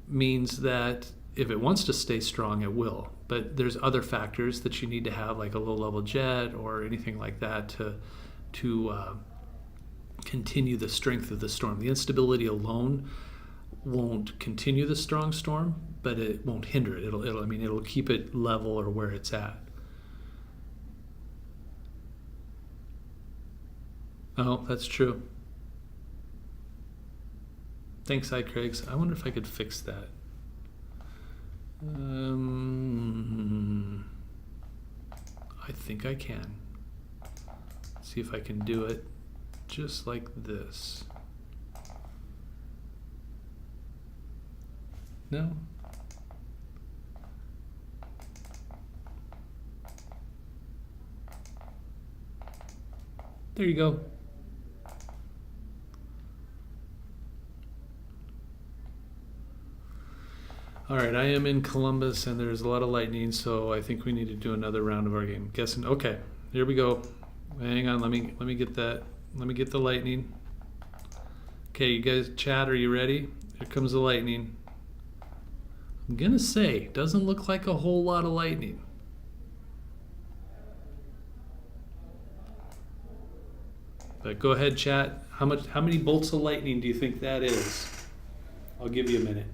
means that if it wants to stay strong, it will. But there's other factors that you need to have, like a low-level jet or anything like that, to continue the strength of the storm. The instability alone won't continue the strong storm, but it won't hinder it. It'll keep it level or where it's at. Oh, that's true. Thanks, iCraigs. I wonder if I could fix that. I think I can. See if I can do it just like this. No? There you go. All right, I am in Columbus, and there's a lot of lightning, so I think we need to do another round of our game. Guessing. Okay, here we go. Hang on, let me get that. Let me get the lightning. Okay, you guys, chat, are you ready? Here comes the lightning. I'm gonna say, doesn't look like a whole lot of lightning. But go ahead, chat. How many bolts of lightning do you think that is? I'll give you a minute.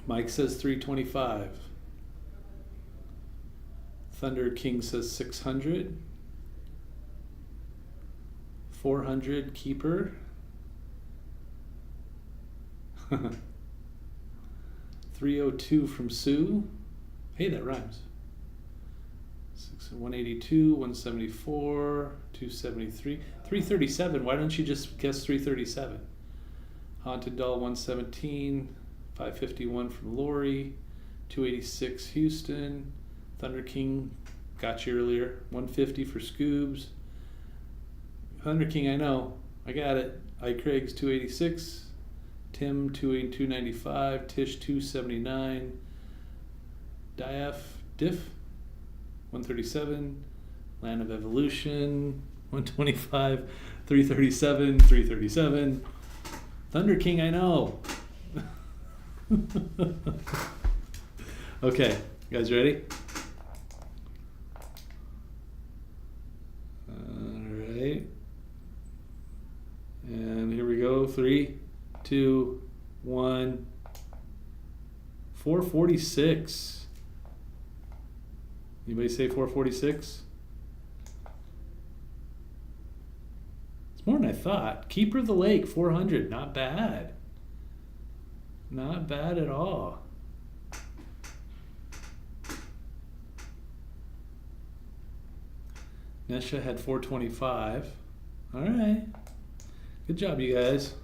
Mike says 325. Thunder King says 600. 400 Keeper. 302 from Sue. Hey, that rhymes. 182, 174, 273, 337. Why don't you just guess 337? Haunted Doll 117, 551 from Lori, 286 Houston, Thunder King got you earlier, 150 for Scoobs. Thunder King, I know, I got it. I Craig's 286, Tim 295, Tish 279, Diff 137, Land of Evolution 125, 337, 337. Thunder King, I know. Okay, you guys ready? All right. And here we go. 3, 2, 1. 446. Anybody say 446? It's more than I thought. Keeper of the Lake, 400. Not bad. Not bad at all. Nesha had 425. All right. Good job, you guys.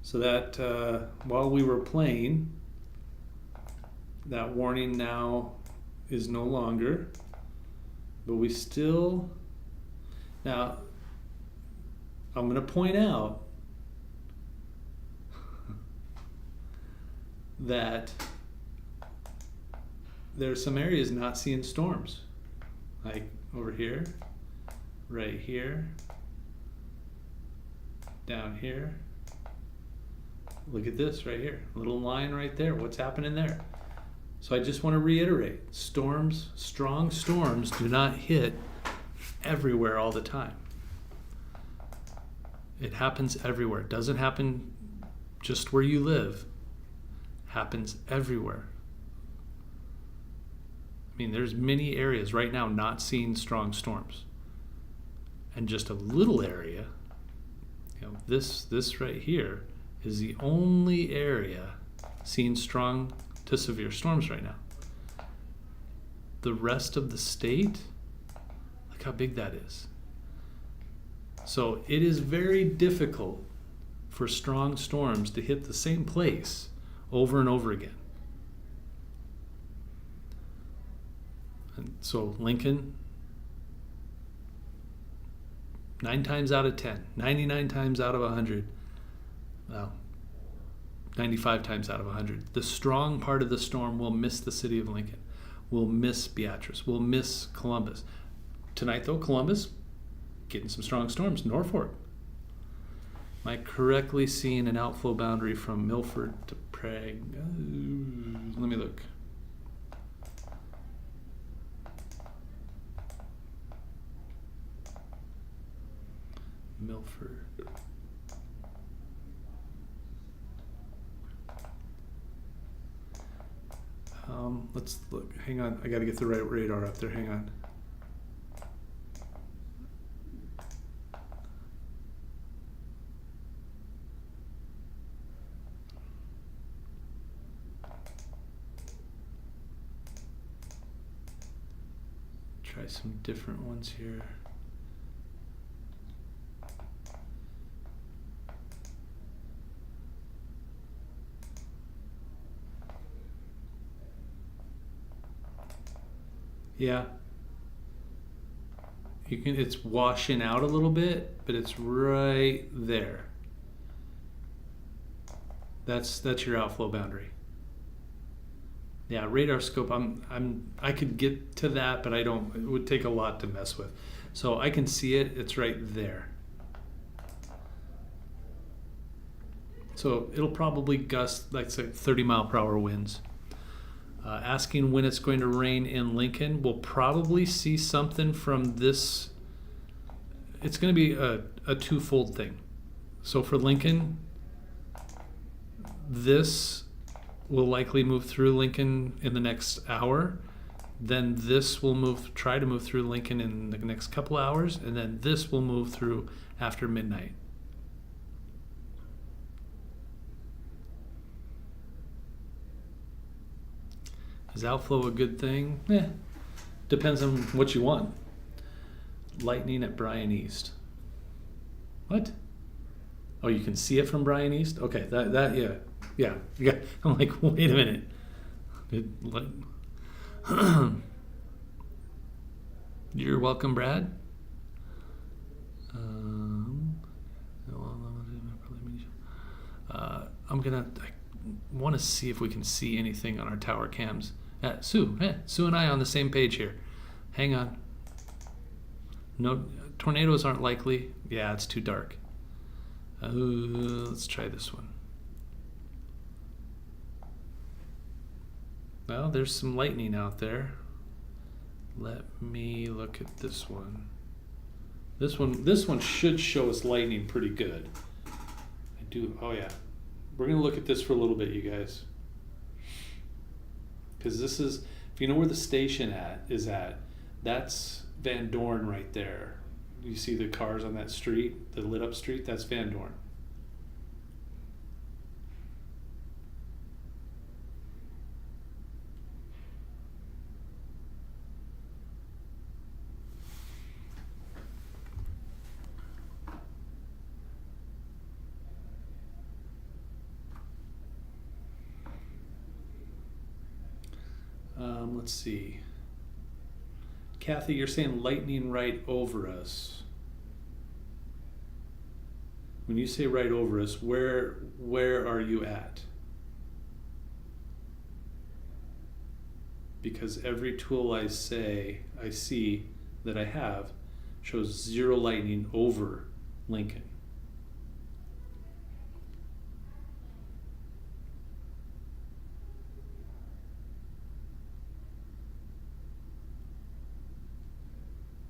So that while we were playing, that warning now is no longer, but we still, now I'm going to point out that there are some areas not seeing storms, like over here, right here, down here. Look at this right here, little line right there. What's happening there? So I just want to reiterate, storms, strong storms do not hit everywhere all the time. It happens everywhere. It doesn't happen just where you live. It happens everywhere. I mean, there's many areas right now not seeing strong storms. And just a little area, this right here, is the only area seeing strong to severe storms right now. The rest of the state, look how big that is. So it is very difficult for strong storms to hit the same place over and over again. And so Lincoln, 9 times out of 10, 99 times out of 100, well, 95 times out of 100, the strong part of the storm will miss the city of Lincoln, will miss Beatrice, will miss Columbus. Tonight, though, Columbus getting some strong storms. Norfolk. Am I correctly seeing an outflow boundary from Milford to Prague? Let me look. Milford. Let's look. Hang on. I got to get the right radar up there. Hang on. Try some different ones here. Yeah, you can. It's washing out a little bit, but it's right there. That's your outflow boundary. Yeah, radar scope. I could get to that, but I don't. It would take a lot to mess with. So I can see it. It's right there. So it'll probably gust like 30-mile-per-hour winds. Asking when it's going to rain in Lincoln. We'll probably see something from this. It's going to be a twofold thing. So for Lincoln, this will likely move through Lincoln in the next hour. Then this will try to move through Lincoln in the next couple hours, and then this will move through after midnight. Is outflow a good thing? Depends on what you want. Lightning at Bryan East. What? Oh, you can see it from Bryan East? Okay, yeah. I'm like, wait a minute. You're welcome, Brad. I want to see if we can see anything on our tower cams. Sue and I on the same page here. Hang on. No, tornadoes aren't likely. Yeah, it's too dark. Let's try this one. Well, there's some lightning out there. Let me look at this one. This one should show us lightning pretty good. Oh yeah. We're gonna look at this for a little bit, you guys. Because this is, if you know where the station is at, that's Van Dorn right there. You see the cars on that street, the lit up street, that's Van Dorn. Let's see. Kathy, you're saying lightning right over us. When you say right over us, where are you at? Because every tool I see that I have shows 0 lightning over Lincoln.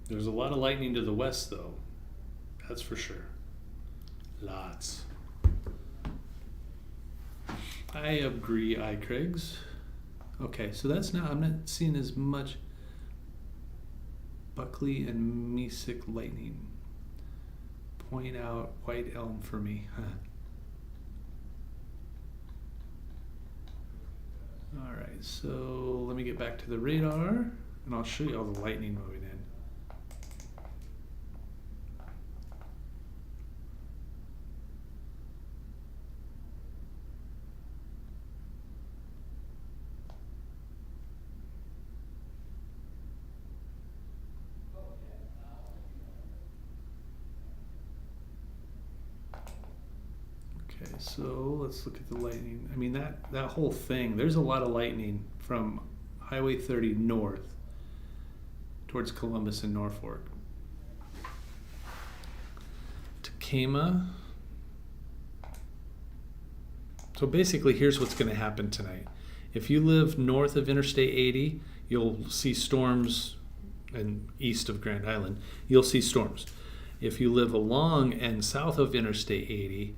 There's a lot of lightning to the west, though. That's for sure. Lots. I agree, Craigs. Okay, so I'm not seeing as much Buckley and Mesick lightning. Point out White Elm for me. All right, so let me get back to the radar, and I'll show you all the lightning moving in. Okay, so let's look at the lightning. I mean, that whole thing, there's a lot of lightning from Highway 30 north towards Columbus and Norfolk. Tacoma. So basically, here's what's going to happen tonight. If you live north of Interstate 80, you'll see storms, and east of Grand Island, you'll see storms. If you live along and south of Interstate 80,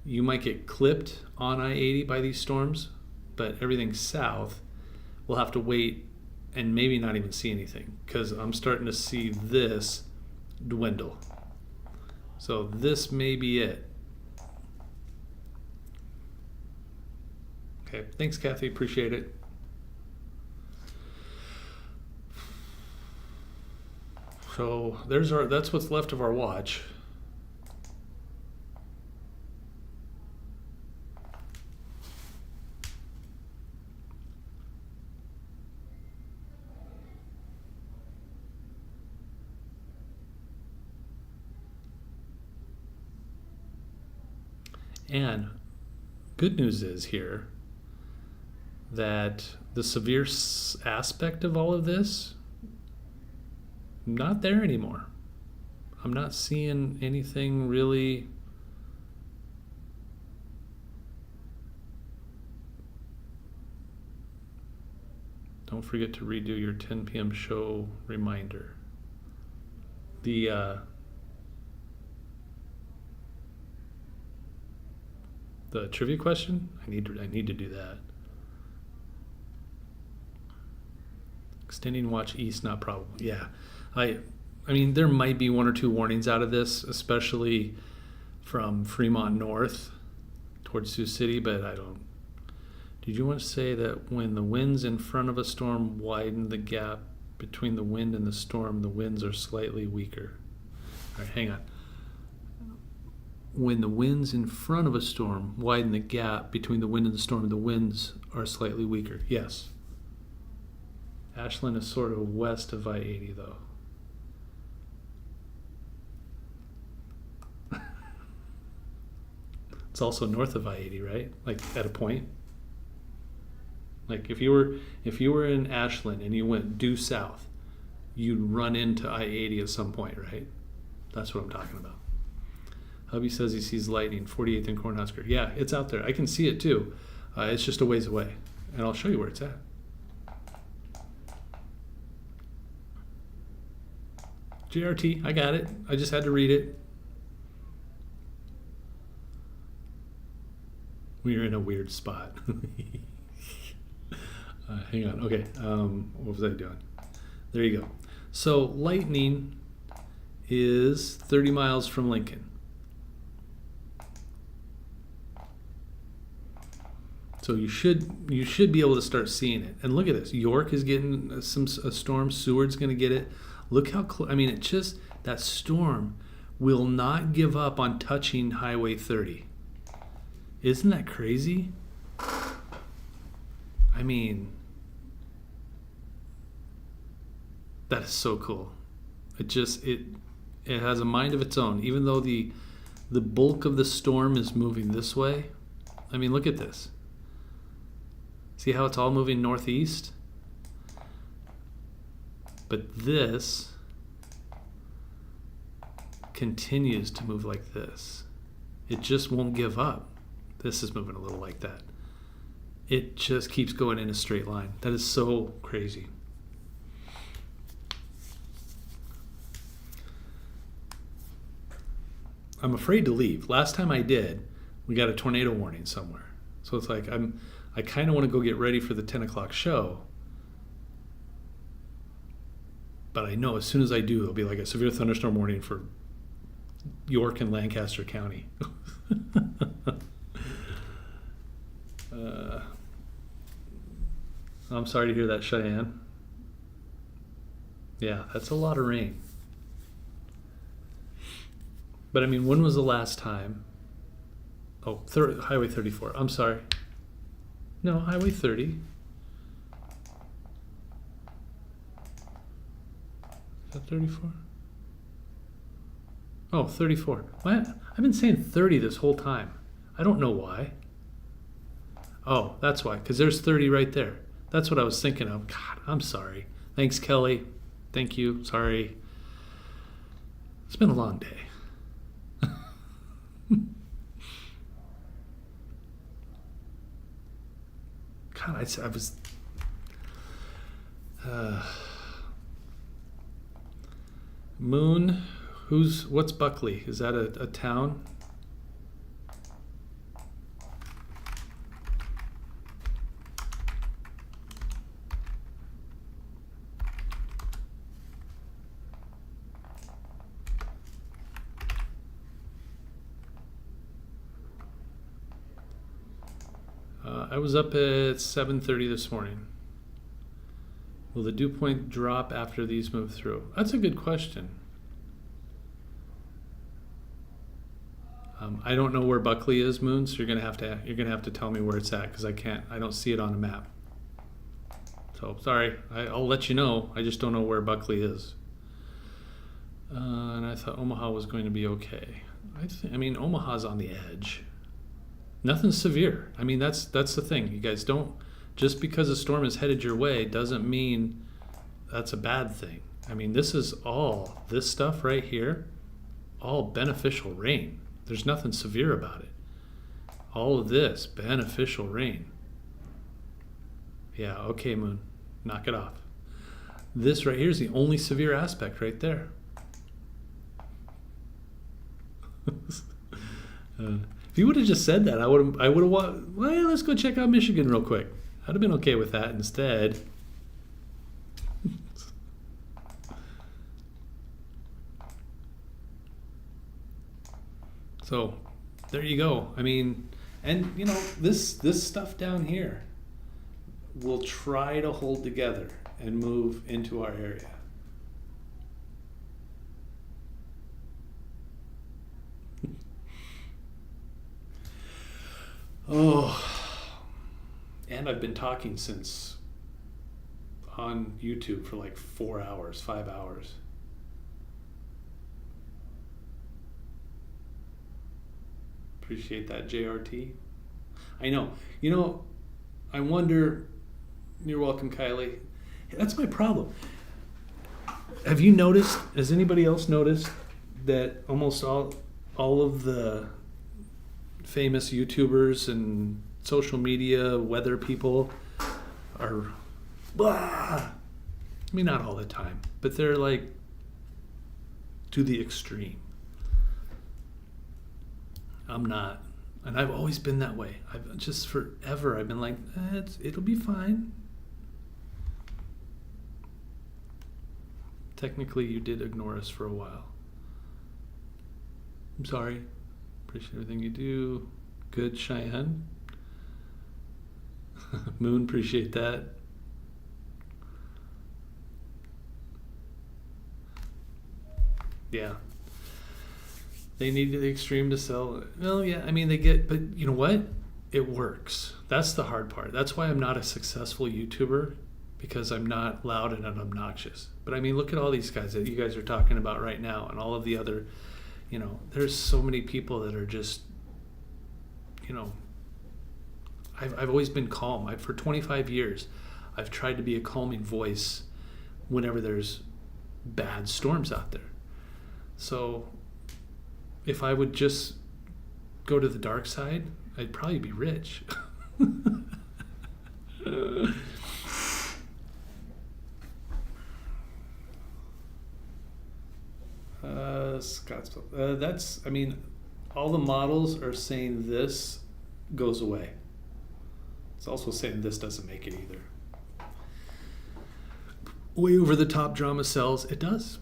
you might get clipped on I-80 by these storms, but everything south will have to wait and maybe not even see anything, because I'm starting to see this dwindle. So this may be it. Okay, thanks, Kathy. Appreciate it. So that's what's left of our watch. And good news is here that the severe aspect of all of this, not there anymore. I'm not seeing anything really Don't forget to redo your 10 p.m. show reminder. The trivia question, I need to do that. Extending watch east, not probable. Yeah, I mean, there might be 1 or 2 warnings out of this, especially from Fremont north towards Sioux City, but I don't. Did you want to say that when the winds in front of a storm widen the gap between the wind and the storm, the winds are slightly weaker? All right, hang on. When the winds in front of a storm widen the gap between the wind and the storm, the winds are slightly weaker. Yes. Ashland is sort of west of I-80, though. It's also north of I-80, right? Like at a point. Like if you were in Ashland and you went due south, you'd run into I-80 at some point, right? That's what I'm talking about. Hubby says he sees lightning, 48th and Cornhusker. Yeah, it's out there. I can see it too. It's just a ways away, and I'll show you where it's at. JRT, I got it. I just had to read it. We're in a weird spot. Hang on. Okay. What was I doing? There you go. So lightning is 30 miles from Lincoln. So you should be able to start seeing it. And look at this. York is getting a storm. Seward's going to get it. Look how close. I mean, it just, that storm will not give up on touching Highway 30. Isn't that crazy? I mean, that is so cool. It has a mind of its own. Even though the bulk of the storm is moving this way. I mean, look at this. See how it's all moving northeast? But this continues to move like this. It just won't give up. This is moving a little like that. It just keeps going in a straight line. That is so crazy. I'm afraid to leave. Last time I did, we got a tornado warning somewhere. So it's like I kind of want to go get ready for the 10 o'clock show. But I know as soon as I do, there'll be like a severe thunderstorm warning for York and Lancaster County. I'm sorry to hear that, Cheyenne. Yeah, that's a lot of rain. But I mean, when was the last time? Oh, Highway 34. I'm sorry. No, Highway 30. Is that 34? Oh, 34. What? I've been saying 30 this whole time. I don't know why. Oh, that's why. Because there's 30 right there. That's what I was thinking of. God, I'm sorry. Thanks, Kelly. Thank you. Sorry. It's been a long day. God, I was... Moon, what's Buckley? Is that a town? I was up at 7:30 this morning. Will the dew point drop after these move through? That's a good question. I don't know where Buckley is, Moon, so you're gonna have to tell me where it's at because I don't see it on a map. So sorry, I'll let you know. I just don't know where Buckley is. And I thought Omaha was going to be okay. I mean, Omaha's on the edge. Nothing severe. I mean, that's the thing. You guys don't, just because a storm is headed your way doesn't mean that's a bad thing. I mean, this stuff right here, all beneficial rain. There's nothing severe about it. All of this, beneficial rain. Yeah, okay, Moon. Knock it off. This right here is the only severe aspect right there. If you would have just said that, I would have well, let's go check out Michigan real quick. I'd have been okay with that instead. So there you go. I mean, and you know, this stuff down here, will try to hold together and move into our area. Oh, and I've been talking since on YouTube for like 4 hours, 5 hours. Appreciate that, JRT. I know. You know, I wonder, you're welcome, Kylie. That's my problem. Have you noticed, has anybody else noticed that almost all of the famous YouTubers and social media weather people are, blah. I mean, not all the time, but they're like to the extreme. I'm not. And I've always been that way. I've just forever, I've been like, it'll be fine. Technically, you did ignore us for a while. I'm sorry. Appreciate everything you do. Good, Cheyenne. Moon, appreciate that. Yeah. They need the extreme to sell. Well, yeah, I mean, but you know what? It works. That's the hard part. That's why I'm not a successful YouTuber, because I'm not loud and obnoxious. But I mean, look at all these guys that you guys are talking about right now, and all of the other, there's so many people that are just, I've always been calm. For 25 years, I've tried to be a calming voice whenever there's bad storms out there. So if I would just go to the dark side, I'd probably be rich. Scottsville. All the models are saying this goes away. It's also saying this doesn't make it either. Way over the top drama sells. It does.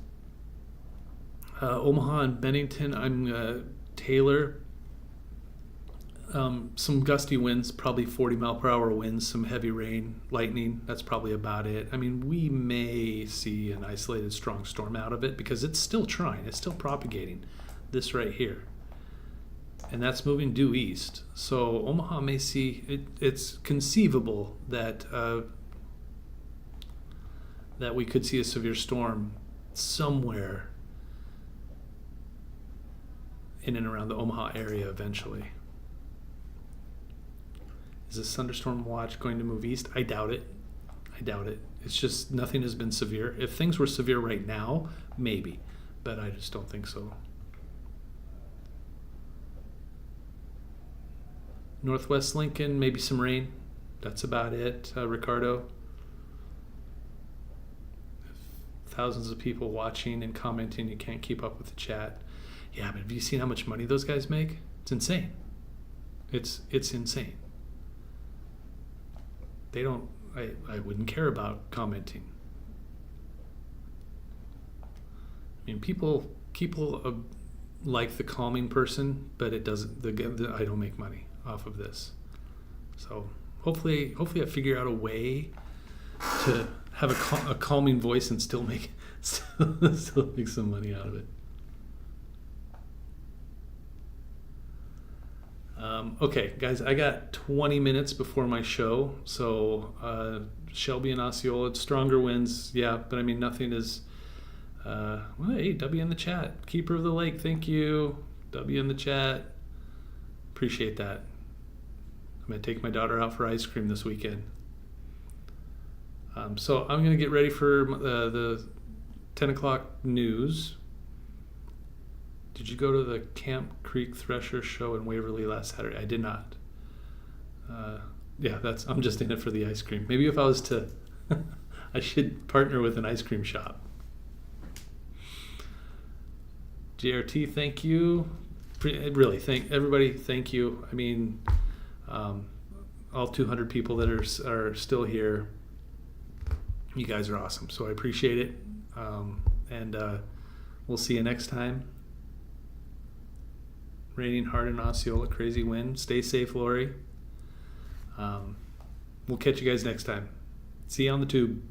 Omaha and Bennington, I'm Taylor. Some gusty winds, probably 40 mile per hour winds, some heavy rain, lightning. That's probably about it. I mean, we may see an isolated strong storm out of it because it's still trying. It's still propagating this right here. And that's moving due east. So Omaha may see, it's conceivable that that we could see a severe storm somewhere in and around the Omaha area eventually. Is this thunderstorm watch going to move east? I doubt it. It's just nothing has been severe. If things were severe right now, maybe, but I just don't think so. Northwest Lincoln, maybe some rain. That's about it, Ricardo. Thousands of people watching and commenting. You can't keep up with the chat. Yeah, but have you seen how much money those guys make? It's insane. It's insane. They don't. I wouldn't care about commenting. I mean, people like the calming person, but it doesn't. I don't make money off of this. So hopefully I figure out a way to have a calming voice and still make some money out of it. Okay, guys, I got 20 minutes before my show, so Shelby and Osceola, stronger winds, yeah, but I mean, nothing is, hey, W in the chat, Keeper of the Lake, thank you, W in the chat, appreciate that. I'm going to take my daughter out for ice cream this weekend. So I'm going to get ready for the 10 o'clock news. Did you go to the Camp Creek Thresher show in Waverly last Saturday? I did not. Yeah, I'm just in it for the ice cream. Maybe if I was to, I should partner with an ice cream shop. JRT, thank you. Really, everybody, thank you. I mean, all 200 people that are still here, you guys are awesome. So I appreciate it. And we'll see you next time. Raining hard in Osceola, crazy wind. Stay safe, Lori. We'll catch you guys next time. See you on the tube.